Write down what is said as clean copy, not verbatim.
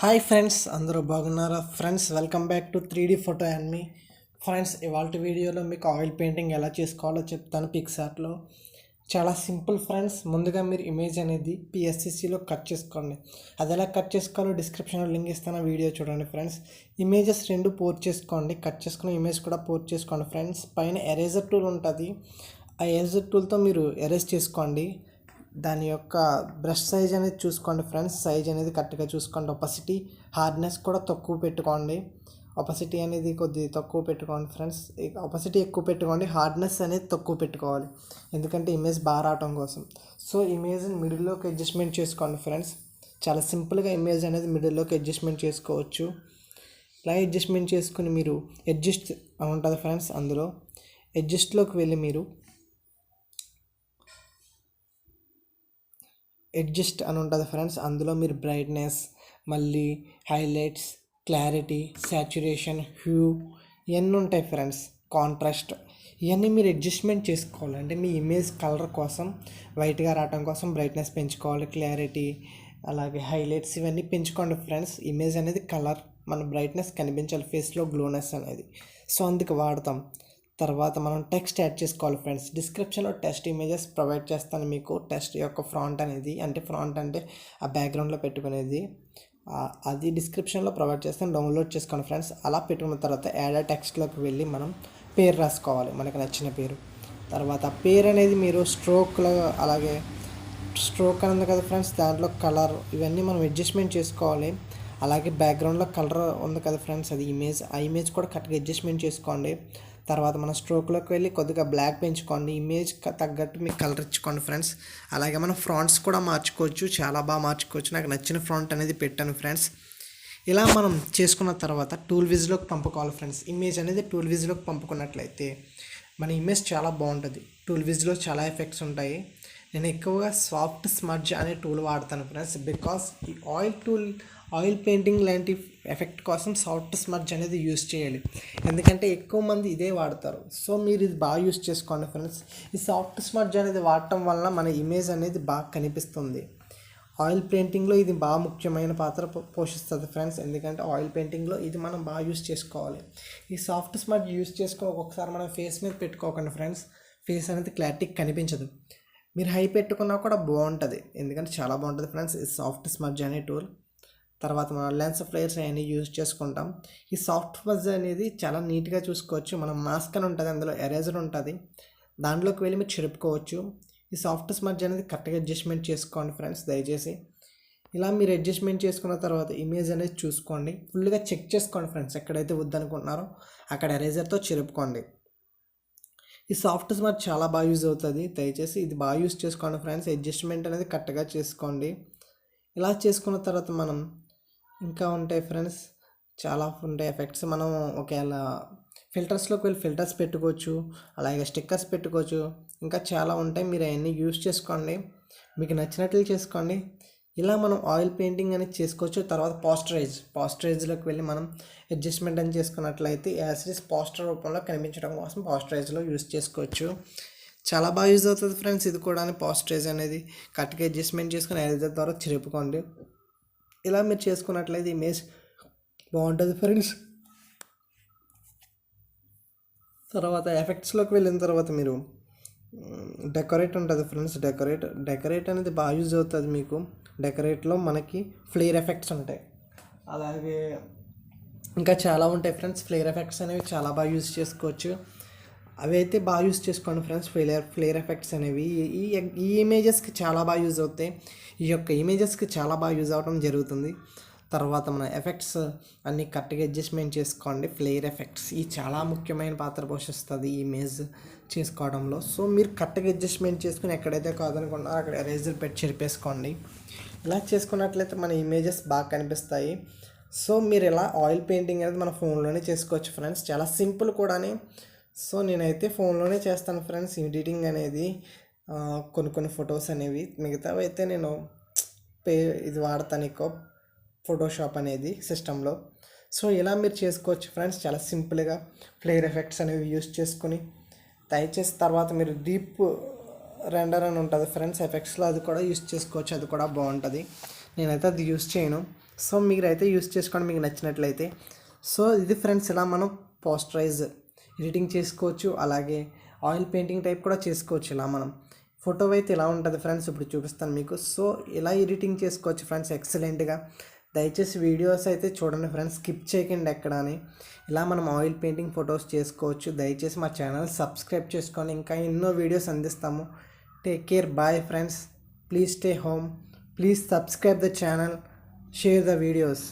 Hi friends, అందరూ బాగున్నారా? Friends, welcome back to 3D photo and me. Friends, ఇవాళ వీడియోలో మీకు ఆయిల్ పెయింటింగ్ ఎలా చేసుకోవాలో చెప్తాను. పిక్సార్ట్లో చాలా సింపుల్ ఫ్రెండ్స్. ముందుగా మీరు ఇమేజ్ అనేది పిఎస్సిలో కట్ చేసుకోండి. అది ఎలా కట్ చేసుకోవాలో డిస్క్రిప్షన్లో లింక్ ఇస్తాను, వీడియో చూడండి ఫ్రెండ్స్. ఇమేజెస్ రెండు పోర్ట్ చేసుకోండి, కట్ చేసుకున్న ఇమేజ్ కూడా పోర్ట్ చేసుకోండి ఫ్రెండ్స్. పైన ఎరేజర్ టూల్ ఉంటుంది, ఆ ఎరేజర్ టూల్తో మీరు ఎరేజ్ చేసుకోండి. దాని యొక్క బ్రష్ సైజ్ అనేది చూసుకోండి ఫ్రెండ్స్, సైజ్ అనేది కరెక్ట్గా చూసుకోండి. ఒపాసిటీ, హార్డ్నెస్ కూడా తక్కువ పెట్టుకోండి. ఒపాసిటీ అనేది కొద్దిగా తక్కువ పెట్టుకోండి ఫ్రెండ్స్. ఒపాసిటీ ఎక్కువ పెట్టుకోండి, హార్డ్నెస్ అనేది తక్కువ పెట్టుకోవాలి, ఎందుకంటే ఇమేజ్ బాగా రావటం కోసం. సో ఇమేజ్ని మిడిల్లోకి అడ్జస్ట్మెంట్ చేసుకోండి ఫ్రెండ్స్. చాలా సింపుల్గా ఇమేజ్ అనేది మిడిల్లోకి అడ్జస్ట్మెంట్ చేసుకోవచ్చు. ఇలా అడ్జస్ట్మెంట్ చేసుకుని మీరు అడ్జస్ట్ అని ఉంటుంది ఫ్రెండ్స్, అందులో అడ్జస్ట్లోకి వెళ్ళి మీరు అడ్జస్ట్ అని ఉంటుంది ఫ్రెండ్స్, అందులో మీరు బ్రైట్నెస్, మళ్ళీ హైలైట్స్, క్లారిటీ, సాచురేషన్, హ్యూ ఇవన్నీ ఉంటాయి ఫ్రెండ్స్. కాంట్రాస్ట్ ఇవన్నీ మీరు అడ్జస్ట్మెంట్ చేసుకోవాలి. అంటే మీ ఇమేజ్ కలర్ కోసం, వైట్గా రావడం కోసం బ్రైట్నెస్ పెంచుకోవాలి, క్లారిటీ, అలాగే హైలైట్స్ ఇవన్నీ పెంచుకోండి ఫ్రెండ్స్. ఇమేజ్ అనేది కలర్, మన బ్రైట్నెస్ కనిపించాలి, ఫేస్లో గ్లోనెస్ అనేది. సో అందుకు వాడతాం. తర్వాత మనం టెక్స్ట్ యాడ్ చేసుకోవాలి ఫ్రెండ్స్. డిస్క్రిప్షన్లో టెస్ట్ ఇమేజెస్ ప్రొవైడ్ చేస్తాను మీకు. టెస్ట్ యొక్క ఫ్రాంట్ అనేది, అంటే ఫ్రాంట్ అంటే ఆ బ్యాక్గ్రౌండ్లో పెట్టుకునేది, అది డిస్క్రిప్షన్లో ప్రొవైడ్ చేస్తాను, డౌన్లోడ్ చేసుకోండి ఫ్రెండ్స్. అలా పెట్టుకున్న తర్వాత యాడ్ టెక్స్ట్లోకి వెళ్ళి మనం పేరు రాసుకోవాలి, మనకు నచ్చిన పేరు. తర్వాత పేరు అనేది మీరు స్ట్రోక్లో, అలాగే స్ట్రోక్ అని ఉంది కదా ఫ్రెండ్స్, దాంట్లో కలర్ ఇవన్నీ మనం అడ్జస్ట్మెంట్ చేసుకోవాలి. అలాగే బ్యాక్గ్రౌండ్లో కలర్ ఉంది కదా ఫ్రెండ్స్, అది ఇమేజ్, ఆ ఇమేజ్ కూడా కరెక్ట్గా అడ్జస్ట్మెంట్ చేసుకోండి. తర్వాత మనం స్ట్రోక్లోకి వెళ్ళి కొద్దిగా బ్లాక్ పెంచుకోండి, ఇమేజ్ తగ్గట్టు మీకు కలర్ ఇచ్చుకోండి ఫ్రెండ్స్. అలాగే మనం ఫ్రాంట్స్ కూడా మార్చుకోవచ్చు, చాలా బాగా మార్చుకోవచ్చు. నాకు నచ్చిన ఫ్రాంట్ అనేది పెట్టాను ఫ్రెండ్స్. ఇలా మనం చేసుకున్న తర్వాత టూల్ విజ్లోకి పంపుకోవాలి ఫ్రెండ్స్. ఇమేజ్ అనేది టూల్ విజ్లోకి పంపుకున్నట్లయితే మన ఇమేజ్ చాలా బాగుంటుంది. టూల్ విజ్లో చాలా ఎఫెక్ట్స్ ఉంటాయి. నేను ఎక్కువగా సాఫ్ట్ స్మడ్జ్ అనే టూల్ వాడతాను ఫ్రెండ్స్, బికాస్ ఈ ఆయిల్ పెయింటింగ్ లాంటి ఎఫెక్ట్ కోసం సాఫ్ట్ స్మడ్జ్ అనేది యూస్ చేయాలి, ఎందుకంటే ఎక్కువ మంది ఇదే వాడతారు. సో మీరు ఇది బాగా యూస్ చేసుకోండి ఫ్రెండ్స్. ఈ సాఫ్ట్ స్మడ్జ్ అనేది వాడటం వల్ల మన ఇమేజ్ అనేది బాగా కనిపిస్తుంది. ఆయిల్ పెయింటింగ్లో ఇది బాగా ముఖ్యమైన పాత్ర పోషిస్తుంది ఫ్రెండ్స్, ఎందుకంటే ఆయిల్ పెయింటింగ్లో ఇది మనం బాగా యూస్ చేసుకోవాలి. ఈ సాఫ్ట్ స్మడ్జ్ యూస్ చేసుకుని ఒక్కొక్కసారి మనం ఫేస్ మీద పెట్టుకోకండి ఫ్రెండ్స్, ఫేస్ అనేది క్లారిటీ కనిపించదు. మీరు హై పెట్టుకున్నా కూడా బాగుంటుంది, ఎందుకంటే చాలా బాగుంటుంది ఫ్రెండ్స్ ఈ సాఫ్ట్ స్మడ్జ్ అనే టూల్. తర్వాత మనం లెన్స్ ఫ్లేయర్స్ అవన్నీ యూజ్ చేసుకుంటాం. ఈ సాఫ్ట్ స్మడ్జ్ అనేది చాలా నీట్గా చూసుకోవచ్చు. మనం మాస్క్ అని ఉంటుంది, అందులో ఎరేజర్ ఉంటుంది, దాంట్లోకి వెళ్ళి మీరు చెరుపుకోవచ్చు. ఈ సాఫ్ట్ స్మడ్జ్ అనేది కరెక్ట్గా అడ్జస్ట్మెంట్ చేసుకోండి ఫ్రెండ్స్ దయచేసి. ఇలా మీరు అడ్జస్ట్మెంట్ చేసుకున్న తర్వాత ఇమేజ్ అనేది చూసుకోండి, ఫుల్గా చెక్ చేసుకోండి ఫ్రెండ్స్. ఎక్కడైతే వద్దనుకుంటున్నారో అక్కడ ఎరేజర్తో చెరుపుకోండి. ఈ సాఫ్ట్ స్మడ్జ్ చాలా బాగా యూజ్ అవుతుంది, దయచేసి ఇది బాగా యూజ్ చేసుకోండి ఫ్రెండ్స్. అడ్జస్ట్మెంట్ అనేది కరెక్ట్గా చేసుకోండి. ఇలా చేసుకున్న తర్వాత మనం ఇంకా ఉంటాయి ఫ్రెండ్స్, చాలా ఉంటాయి ఎఫెక్ట్స్. మనం ఒకవేళ ఫిల్టర్స్లోకి వెళ్ళి ఫిల్టర్స్ పెట్టుకోవచ్చు, అలాగే స్టిక్కర్స్ పెట్టుకోవచ్చు, ఇంకా చాలా ఉంటాయి. మీరు అవన్నీ యూజ్ చేసుకోండి, మీకు నచ్చినట్లు చేసుకోండి. ఇలా మనం ఆయిల్ పెయింటింగ్ అనేది చేసుకోవచ్చు. తర్వాత పాస్టరైజ్లోకి వెళ్ళి మనం అడ్జస్ట్మెంట్ అని చేసుకున్నట్లయితే యాసిడ్ పాస్టర్ రూపంలో కనిపించడం కోసం పాస్టరైజ్లో యూజ్ చేసుకోవచ్చు. చాలా బాగా యూజ్ అవుతుంది ఫ్రెండ్స్ ఇది కూడా. పాస్టరైజ్ అనేది కరెక్ట్గా అడ్జస్ట్మెంట్ చేసుకుని ఎరేజర్ ద్వారా చెరుపుకోండి. ఇలా మీరు చేసుకున్నట్లయితే ఇమేజ్ బాగుంటుంది ఫ్రెండ్స్. తర్వాత ఎఫెక్ట్స్లోకి వెళ్ళిన తర్వాత మీరు డెకరేట్ ఉంటుంది ఫ్రెండ్స్. డెకరేట్ అనేది బాగా యూజ్ అవుతుంది మీకు. డెకరేట్లో మనకి ఫ్లేర్ ఎఫెక్ట్స్ ఉంటాయి, అలాగే ఇంకా చాలా ఉంటాయి ఫ్రెండ్స్. ఫ్లేర్ ఎఫెక్ట్స్ అనేవి చాలా బాగా యూజ్ చేసుకోవచ్చు, అవి అయితే బాగా యూజ్ చేసుకోండి ఫ్రెండ్స్. ఫ్లేర్ ఎఫెక్ట్స్ అనేవి ఈ ఇమేజెస్కి చాలా బాగా యూజ్ అవుతాయి, ఈ యొక్క ఇమేజెస్కి చాలా బాగా యూజ్ అవ్వడం జరుగుతుంది. తర్వాత మన ఎఫెక్ట్స్ అన్నీ కరెక్ట్గా అడ్జస్ట్మెంట్ చేసుకోండి. ఫ్లేర్ ఎఫెక్ట్స్ ఈ చాలా ముఖ్యమైన పాత్ర పోషిస్తుంది ఈ ఇమేజ్ చేసుకోవడంలో. సో మీరు కరెక్ట్గా అడ్జస్ట్మెంట్ చేసుకుని ఎక్కడైతే కాదనుకున్నారో అక్కడ ఎరేజర్ పెట్టి చెరిపేసుకోండి. ఇలా చేసుకున్నట్లయితే మన ఇమేజెస్ బాగా కనిపిస్తాయి. సో మీరు ఇలా ఆయిల్ పెయింటింగ్ అనేది మన ఫోన్లోనే చేసుకోవచ్చు ఫ్రెండ్స్, చాలా సింపుల్ కూడానే. సో నేనైతే ఫోన్లోనే చేస్తాను ఫ్రెండ్స్ ఎడిటింగ్ అనేది, కొన్ని ఫొటోస్ అనేవి. మిగతావి అయితే నేను ఇది వాడతాను ఎక్కువ, ఫోటోషాప్ అనేది సిస్టంలో. సో ఇలా మీరు చేసుకోవచ్చు ఫ్రెండ్స్, చాలా సింపుల్గా ఫ్లేర్ ఎఫెక్ట్స్ అనేవి యూస్ చేసుకుని. దయచేసి తర్వాత మీరు డీప్ రెండర్ అని ఉంటుంది ఫ్రెండ్స్ ఎఫెక్ట్స్లో, అది కూడా యూస్ చేసుకోవచ్చు, అది కూడా బాగుంటుంది. నేనైతే అది యూస్ చేయను, సో మీరైతే యూస్ చేసుకోండి మీకు నచ్చినట్లయితే. సో ఇది ఫ్రెండ్స్, ఇలా మనం పోస్టరైజ్ ఎడిటింగ్ చేసుకోవచ్చు, అలాగే ఆయిల్ పెయింటింగ్ టైప్ కూడా చేసుకోవచ్చు. ఇలా మనం ఫోటో అయితే ఇలా ఉంటుంది ఫ్రెండ్స్, ఇప్పుడు చూపిస్తాను మీకు. సో ఇలా ఎడిటింగ్ చేసుకోవచ్చు ఫ్రెండ్స్ ఎక్సలెంట్గా. దయచేసి వీడియోస్ అయితే చూడండి ఫ్రెండ్స్, స్కిప్ చేయకండి ఎక్కడ అని. ఇలా మనం ఆయిల్ పెయింటింగ్ ఫొటోస్ చేసుకోవచ్చు. దయచేసి మా ఛానల్ సబ్స్క్రైబ్ చేసుకొని ఇంకా ఎన్నో వీడియోస్ అందిస్తాము. Take care, bye friends, please stay home, please subscribe the channel, share the videos.